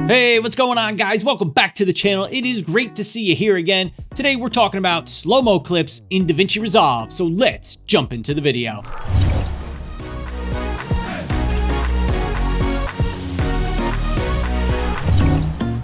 Hey, what's going on, guys? Welcome back to the channel. It is great to see you here again. Today we're talking about slow-mo clips in DaVinci Resolve, so let's jump into the video.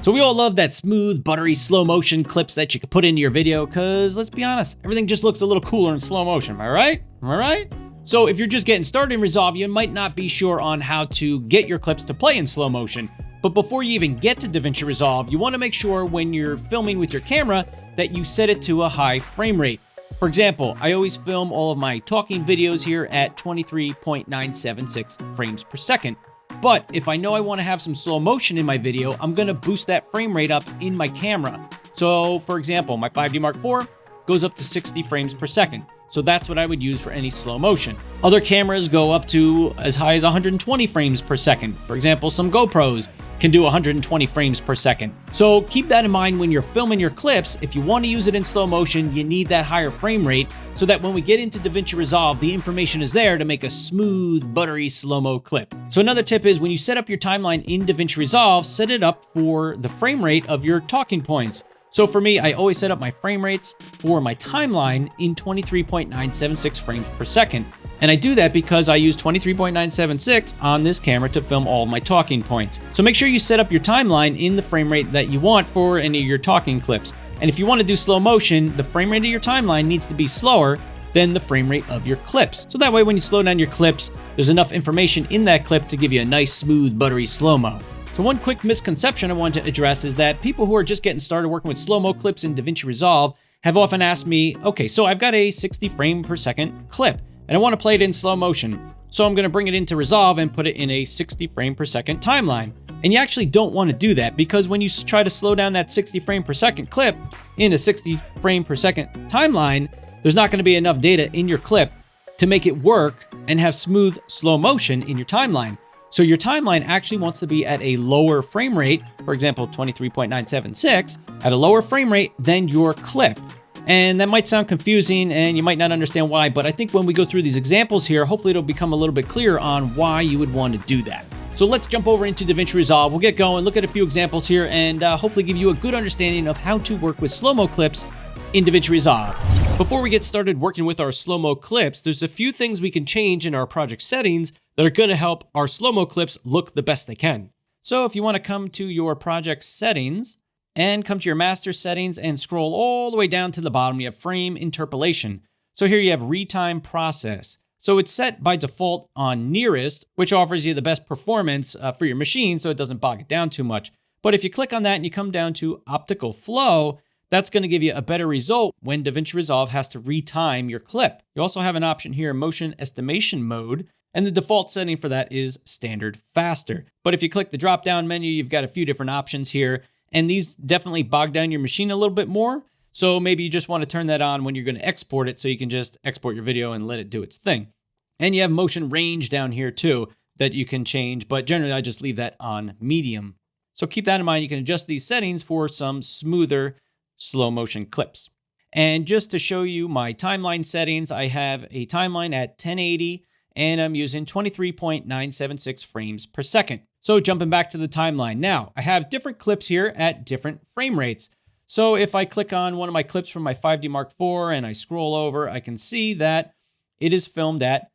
So we all love that smooth, buttery slow motion clips that you can put into your video because, let's be honest, everything just looks a little cooler in slow motion, am I right? Am I right? So if you're just getting started in Resolve, you might not be sure on how to get your clips to play in slow motion. But before you even get to DaVinci Resolve, you want to make sure when you're filming with your camera that you set it to a high frame rate. For example, I always film all of my talking videos here at 23.976 frames per second. But if I know I want to have some slow motion in my video, I'm going to boost that frame rate up in my camera. So for example, my 5D Mark IV goes up to 60 frames per second. So that's what I would use for any slow motion. Other cameras go up to as high as 120 frames per second. For example, some GoPros can do 120 frames per second. So keep that in mind when you're filming your clips. If you want to use it in slow motion, you need that higher frame rate so that when we get into DaVinci Resolve, the information is there to make a smooth, buttery slow-mo clip. So another tip is when you set up your timeline in DaVinci Resolve, set it up for the frame rate of your talking points. So for me, I always set up my frame rates for my timeline in 23.976 frames per second. And I do that because I use 23.976 on this camera to film all my talking points. So make sure you set up your timeline in the frame rate that you want for any of your talking clips. And if you want to do slow motion, the frame rate of your timeline needs to be slower than the frame rate of your clips. So that way when you slow down your clips, there's enough information in that clip to give you a nice, smooth, buttery slow-mo. So one quick misconception I want to address is that people who are just getting started working with slow-mo clips in DaVinci Resolve have often asked me, okay, so I've got a 60 frame per second clip and I want to play it in slow motion. So I'm going to bring it into Resolve and put it in a 60 frame per second timeline. And you actually don't want to do that because when you try to slow down that 60 frame per second clip in a 60 frame per second timeline, there's not going to be enough data in your clip to make it work and have smooth slow motion in your timeline. So your timeline actually wants to be at a lower frame rate, for example, 23.976, at a lower frame rate than your clip. And that might sound confusing and you might not understand why, but I think when we go through these examples here, hopefully it'll become a little bit clearer on why you would want to do that. So let's jump over into DaVinci Resolve. We'll get going, look at a few examples here, and hopefully give you a good understanding of how to work with slow-mo clips in DaVinci Resolve. Before we get started working with our slow-mo clips, there's a few things we can change in our project settings that are going to help our slow-mo clips look the best they can. So if you want to come to your project settings and come to your master settings and scroll all the way down to the bottom, you have frame interpolation. So here you have retime process. So it's set by default on nearest, which offers you the best performance for your machine so it doesn't bog it down too much. But if you click on that and you come down to optical flow, that's going to give you a better result when DaVinci Resolve has to retime your clip. You also have an option here, motion estimation mode, and the default setting for that is standard faster. But if you click the drop-down menu, you've got a few different options here, and these definitely bog down your machine a little bit more. So maybe you just want to turn that on when you're going to export it so you can just export your video and let it do its thing. And you have motion range down here too that you can change, but generally I just leave that on medium. So keep that in mind. You can adjust these settings for some smoother slow motion clips. And just to show you my timeline settings, I have a timeline at 1080 and I'm using 23.976 frames per second. So jumping back to the timeline. Now, I have different clips here at different frame rates. So if I click on one of my clips from my 5D Mark IV and I scroll over, I can see that it is filmed at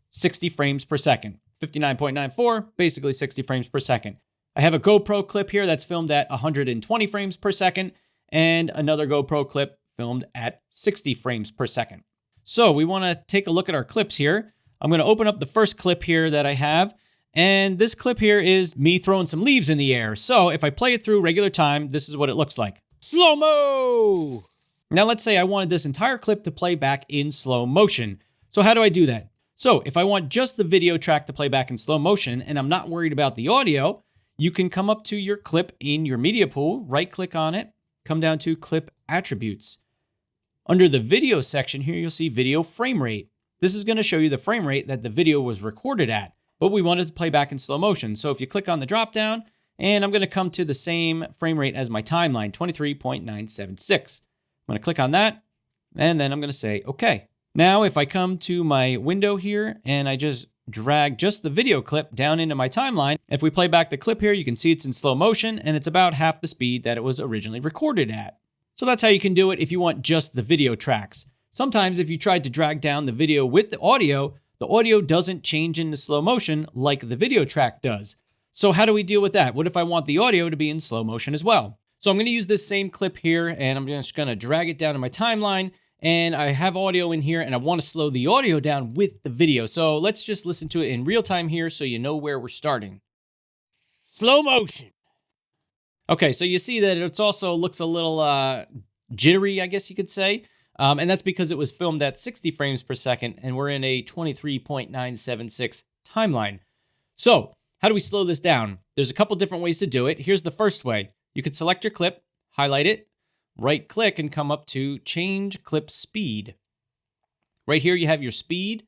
60 frames per second. 59.94, basically 60 frames per second. I have a GoPro clip here that's filmed at 120 frames per second and another GoPro clip filmed at 60 frames per second. So we want to take a look at our clips here. I'm going to open up the first clip here that I have. And this clip here is me throwing some leaves in the air. So if I play it through regular time, this is what it looks like. Slow-mo! Now let's say I wanted this entire clip to play back in slow motion. So how do I do that? So if I want just the video track to play back in slow motion and I'm not worried about the audio, you can come up to your clip in your media pool, right click on it, come down to clip attributes. Under the video section here, you'll see video frame rate. This is going to show you the frame rate that the video was recorded at, but we want it to play back in slow motion. So if you click on the drop down, and I'm going to come to the same frame rate as my timeline, 23.976. I'm going to click on that, and then I'm going to say, okay. Now, if I come to my window here and I just drag just the video clip down into my timeline. If we play back the clip here, you can see it's in slow motion and it's about half the speed that it was originally recorded at. So that's how you can do it if you want just the video tracks. Sometimes if you tried to drag down the video with the audio doesn't change into slow motion like the video track does. So how do we deal with that? What if I want the audio to be in slow motion as well? So I'm going to use this same clip here and I'm just going to drag it down to my timeline, and I have audio in here and I want to slow the audio down with the video. So let's just listen to it in real time here so you know where we're starting. Slow motion. Okay, so you see that it also looks a little jittery, I guess you could say. And that's because it was filmed at 60 frames per second and we're in a 23.976 timeline. So how do we slow this down? There's a couple different ways to do it. Here's the first way. You could select your clip, highlight it, right click and come up to change clip speed. Right here you have your speed.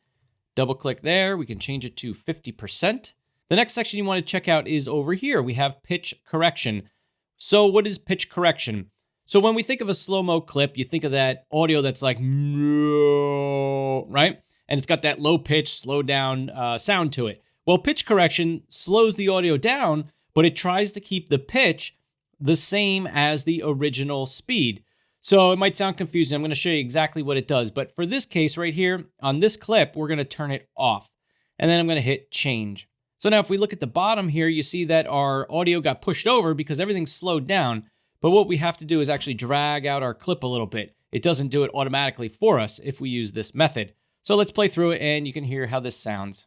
Double click there. We can change it to 50%. The next section you want to check out is over here. We have pitch correction. So what is pitch correction? So when we think of a slow-mo clip, you think of that audio that's like, no, right? And it's got that low pitch, slow down sound to it. Well, pitch correction slows the audio down, but it tries to keep the pitch the same as the original speed. So it might sound confusing. I'm going to show you exactly what it does. But for this case right here, on this clip, we're going to turn it off. And then I'm going to hit change. So now if we look at the bottom here, you see that our audio got pushed over because everything's slowed down. But what we have to do is actually drag out our clip a little bit. It doesn't do it automatically for us if we use this method. So let's play through it and you can hear how this sounds.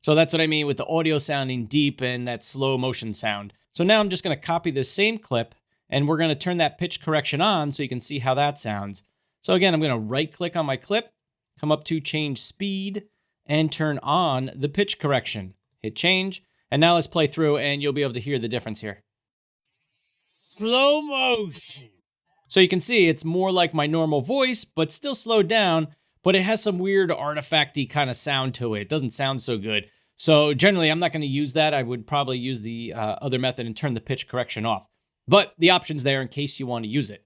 So that's what I mean with the audio sounding deep and that slow motion sound. So now I'm just going to copy this same clip and we're going to turn that pitch correction on so you can see how that sounds. So again, I'm going to right click on my clip, come up to change speed and turn on the pitch correction. Hit change. And now let's play through and you'll be able to hear the difference here. Slow motion. So you can see it's more like my normal voice, but still slowed down, but it has some weird artifacty kind of sound to it. It doesn't sound so good. So generally, I'm not going to use that. I would probably use the other method and turn the pitch correction off. But the option's there in case you want to use it.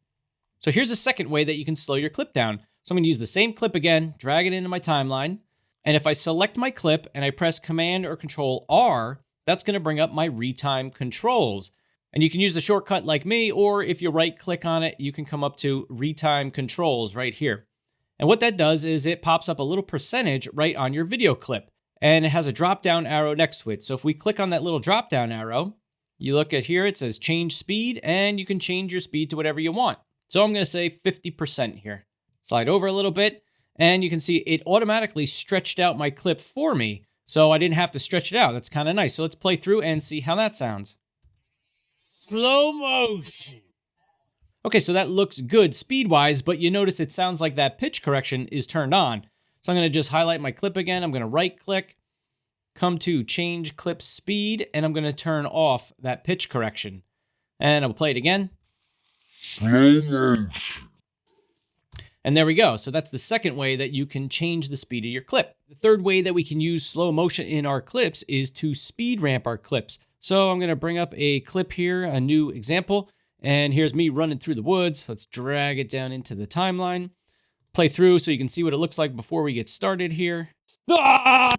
So here's a second way that you can slow your clip down. So I'm going to use the same clip again, drag it into my timeline. And if I select my clip and I press Command or Control R, that's going to bring up my Retime controls. And you can use the shortcut like me, or if you right click on it, you can come up to Retime controls right here. And what that does is it pops up a little percentage right on your video clip. And it has a drop down arrow next to it. So if we click on that little drop down arrow, you look at here, it says change speed, and you can change your speed to whatever you want. So I'm going to say 50% here. Slide over a little bit, and you can see it automatically stretched out my clip for me. So I didn't have to stretch it out. That's kind of nice. So let's play through and see how that sounds. Slow motion. Okay, so that looks good speed-wise, but you notice it sounds like that pitch correction is turned on. So I'm going to just highlight my clip again. I'm going to right-click, come to change clip speed, and I'm going to turn off that pitch correction. And I'll play it again. And there we go. So that's the second way that you can change the speed of your clip. The third way that we can use slow motion in our clips is to speed ramp our clips. So I'm going to bring up a clip here, a new example. And here's me running through the woods. Let's drag it down into the timeline. Play through so you can see what it looks like before we get started here. All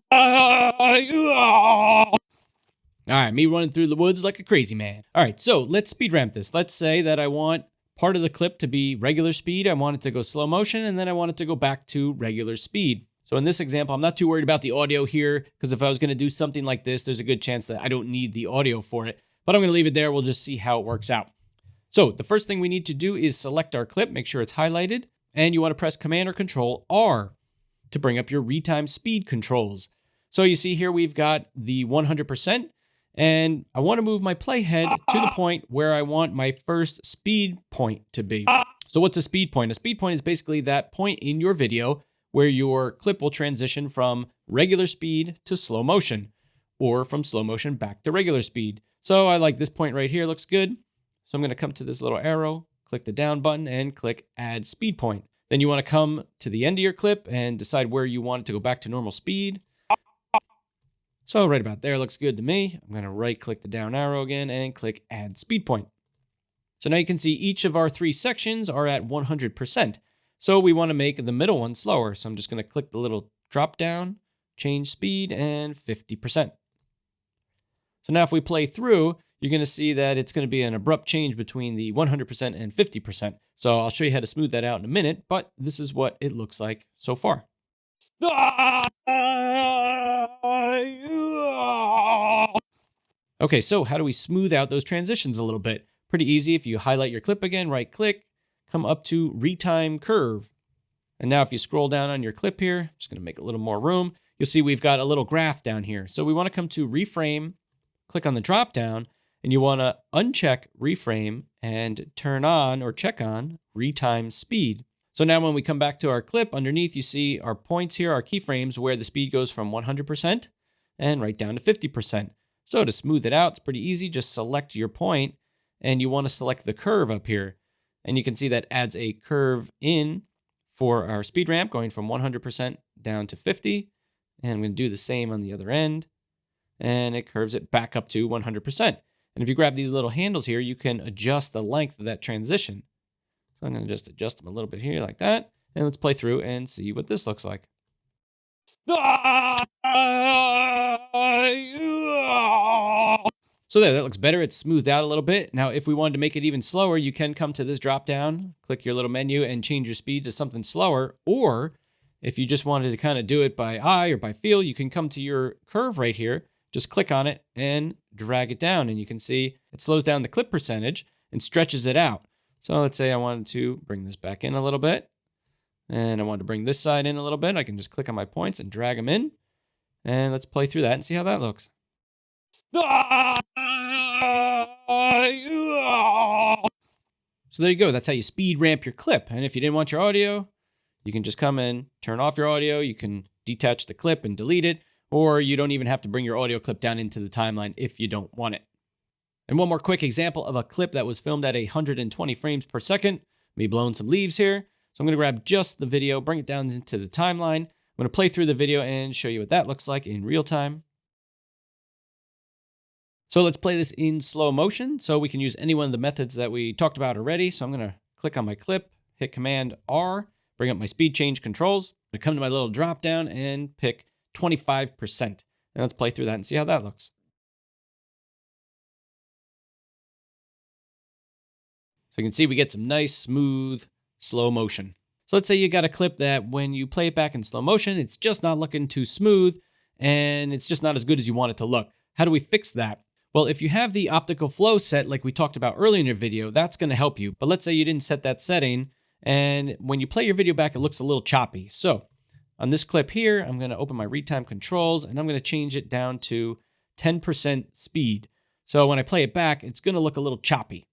right, me running through the woods like a crazy man. All right, so let's speed ramp this. Let's say that I want part of the clip to be regular speed. I want it to go slow motion, and then I want it to go back to regular speed. So in this example, I'm not too worried about the audio here, because if I was going to do something like this, there's a good chance that I don't need the audio for it. But I'm going to leave it there. We'll just see how it works out. So the first thing we need to do is select our clip, make sure it's highlighted, and you want to press Command or Control R to bring up your Retime speed controls. So you see here we've got the 100%, and I want to move my playhead to the point where I want my first speed point to be. So what's a speed point? A speed point is basically that point in your video where your clip will transition from regular speed to slow motion, or from slow motion back to regular speed. So I like this point right here, looks good. So I'm going to come to this little arrow, click the down button, and click Add Speed Point. Then you want to come to the end of your clip and decide where you want it to go back to normal speed. So right about there looks good to me. I'm going to right-click the down arrow again and click Add Speed Point. So now you can see each of our three sections are at 100%. So we want to make the middle one slower. So I'm just going to click the little drop down, change speed, and 50%. So now if we play through, you're going to see that it's going to be an abrupt change between the 100% and 50%. So I'll show you how to smooth that out in a minute, but this is what it looks like so far. Okay, so how do we smooth out those transitions a little bit? Pretty easy. If you highlight your clip again, right click, come up to Retime Curve. And now if you scroll down on your clip here, I'm just going to make a little more room. You'll see we've got a little graph down here. So we want to come to Reframe, click on the drop down, and you want to uncheck Reframe and turn on or check on Retime Speed. So now when we come back to our clip, underneath you see our points here, our keyframes, where the speed goes from 100% and right down to 50%. So to smooth it out, it's pretty easy. Just select your point, and you want to select the curve up here. And you can see that adds a curve in for our speed ramp going from 100% down to 50. And I'm going to do the same on the other end. And it curves it back up to 100%. And if you grab these little handles here, you can adjust the length of that transition. So I'm going to just adjust them a little bit here like that. And let's play through and see what this looks like. So there, that looks better. It's smoothed out a little bit. Now, if we wanted to make it even slower, you can come to this drop down, click your little menu, and change your speed to something slower. Or if you just wanted to kind of do it by eye or by feel, you can come to your curve right here, just click on it and drag it down. And you can see it slows down the clip percentage and stretches it out. So let's say I wanted to bring this back in a little bit. And I wanted to bring this side in a little bit. I can just click on my points and drag them in. And let's play through that and see how that looks. So there you go. That's how you speed ramp your clip. And if you didn't want your audio, you can just come in, turn off your audio. You can detach the clip and delete it. Or you don't even have to bring your audio clip down into the timeline if you don't want it. And one more quick example of a clip that was filmed at 120 frames per second. Me blowing some leaves here. So I'm going to grab just the video, bring it down into the timeline. I'm going to play through the video and show you what that looks like in real time. So let's play this in slow motion. So we can use any one of the methods that we talked about already. So I'm going to click on my clip, hit Command R, bring up my speed change controls. I'm going to come to my little drop down and pick 25%. And let's play through that and see how that looks. So you can see we get some nice, smooth, slow motion. So let's say you got a clip that when you play it back in slow motion, it's just not looking too smooth and it's just not as good as you want it to look. How do we fix that? Well, if you have the optical flow set like we talked about earlier in your video, that's going to help you. But let's say you didn't set that setting and when you play your video back, it looks a little choppy. So on this clip here, I'm going to open my retime controls and I'm going to change it down to 10% speed. So when I play it back, it's going to look a little choppy.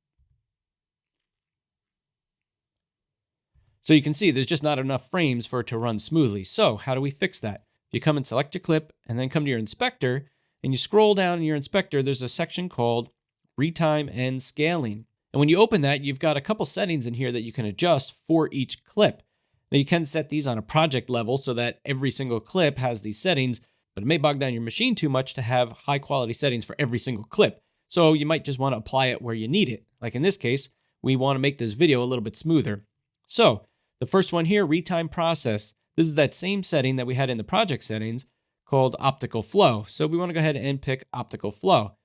So you can see there's just not enough frames for it to run smoothly. So how do we fix that? You come and select your clip and then come to your inspector and you scroll down in your inspector, there's a section called Retime and Scaling. And when you open that, you've got a couple settings in here that you can adjust for each clip. Now you can set these on a project level so that every single clip has these settings, but it may bog down your machine too much to have high quality settings for every single clip. So you might just want to apply it where you need it. Like in this case, we want to make this video a little bit smoother. So the first one here, Retime Process. This is that same setting that we had in the project settings called Optical Flow. So we want to go ahead and pick Optical Flow.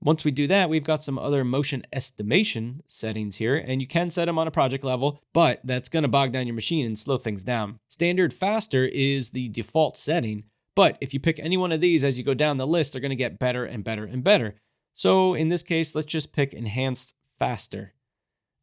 Once we do that, we've got some other motion estimation settings here, and you can set them on a project level, but that's going to bog down your machine and slow things down. Standard Faster is the default setting, but if you pick any one of these as you go down the list, they're going to get better and better and better. So in this case, let's just pick Enhanced Faster,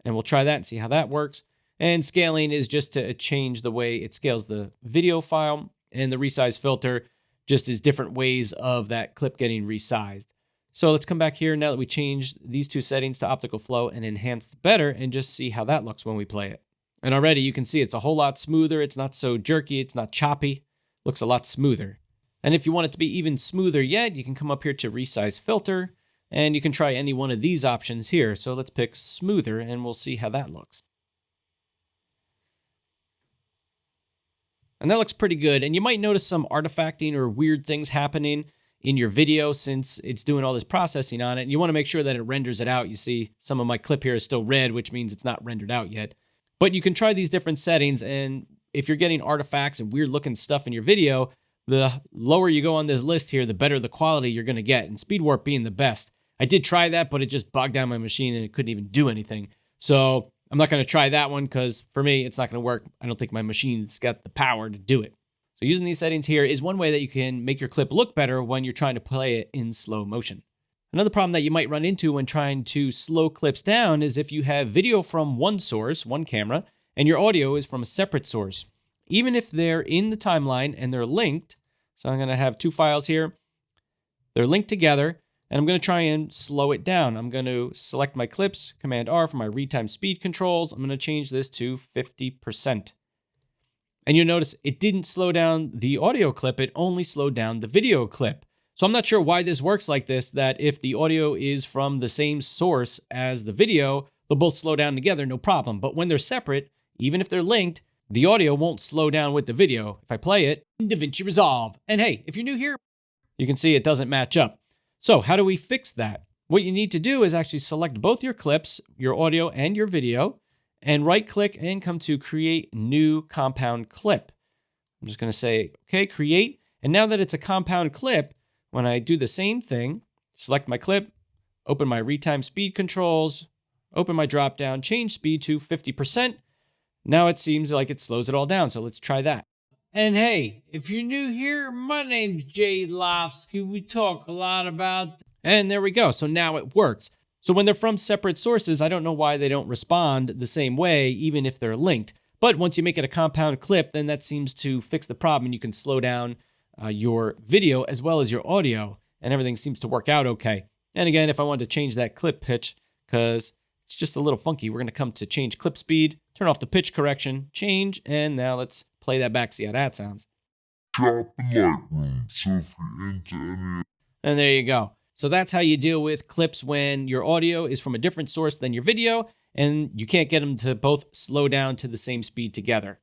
and we'll try that and see how that works. And scaling is just to change the way it scales the video file, and the resize filter just is different ways of that clip getting resized. So let's come back here now that we changed these two settings to optical flow and enhanced better and just see how that looks when we play it. And already you can see it's a whole lot smoother. It's not so jerky. It's not choppy. Looks a lot smoother. And if you want it to be even smoother yet, you can come up here to resize filter and you can try any one of these options here. So let's pick smoother and we'll see how that looks. And that looks pretty good. And you might notice some artifacting or weird things happening in your video since it's doing all this processing on it. And you want to make sure that it renders it out. You see some of my clip here is still red, which means it's not rendered out yet. But you can try these different settings and if you're getting artifacts and weird looking stuff in your video, the lower you go on this list here, the better the quality you're going to get, and speed warp being the best. I did try that, but it just bogged down my machine and it couldn't even do anything. So I'm not going to try that one because for me, it's not going to work. I don't think my machine's got the power to do it. So using these settings here is one way that you can make your clip look better when you're trying to play it in slow motion. Another problem that you might run into when trying to slow clips down is if you have video from one source, one camera, and your audio is from a separate source. Even if they're in the timeline and they're linked, so I'm going to have two files here, they're linked together, and I'm going to try and slow it down. I'm going to select my clips, Command R for my retime speed controls. I'm going to change this to 50%. And you'll notice it didn't slow down the audio clip, it only slowed down the video clip. So I'm not sure why this works like this, that if the audio is from the same source as the video, they'll both slow down together, no problem. But when they're separate, even if they're linked, the audio won't slow down with the video if I play it in DaVinci Resolve. And hey, if you're new here, you can see it doesn't match up. So how do we fix that? What you need to do is actually select both your clips, your audio and your video, and right click and come to create new compound clip. I'm just going to say, okay, create. And now that it's a compound clip, when I do the same thing, select my clip, open my retime speed controls, open my drop down, change speed to 50%. Now it seems like it slows it all down. So let's try that. And hey, if you're new here, my name's Jay Lofsky. We talk a lot about... And there we go. So now it works. So when they're from separate sources, I don't know why they don't respond the same way, even if they're linked. But once you make it a compound clip, then that seems to fix the problem and you can slow down your video as well as your audio, and everything seems to work out okay. And again, if I wanted to change that clip pitch, because it's just a little funky, we're going to come to change clip speed, turn off the pitch correction, change, and now let's play that back, see how that sounds. And there you go. So that's how you deal with clips when your audio is from a different source than your video, and you can't get them to both slow down to the same speed together.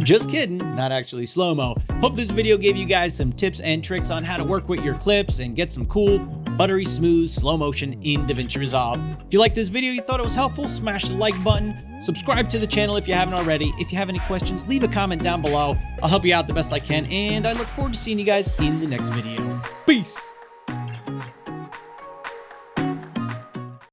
Just kidding, not actually slow-mo. Hope this video gave you guys some tips and tricks on how to work with your clips and get some cool, buttery smooth slow motion in DaVinci Resolve. If you liked this video, you thought it was helpful, smash the like button, subscribe to the channel if you haven't already. If you have any questions, leave a comment down below. I'll help you out the best I can, and I look forward to seeing you guys in the next video. Peace!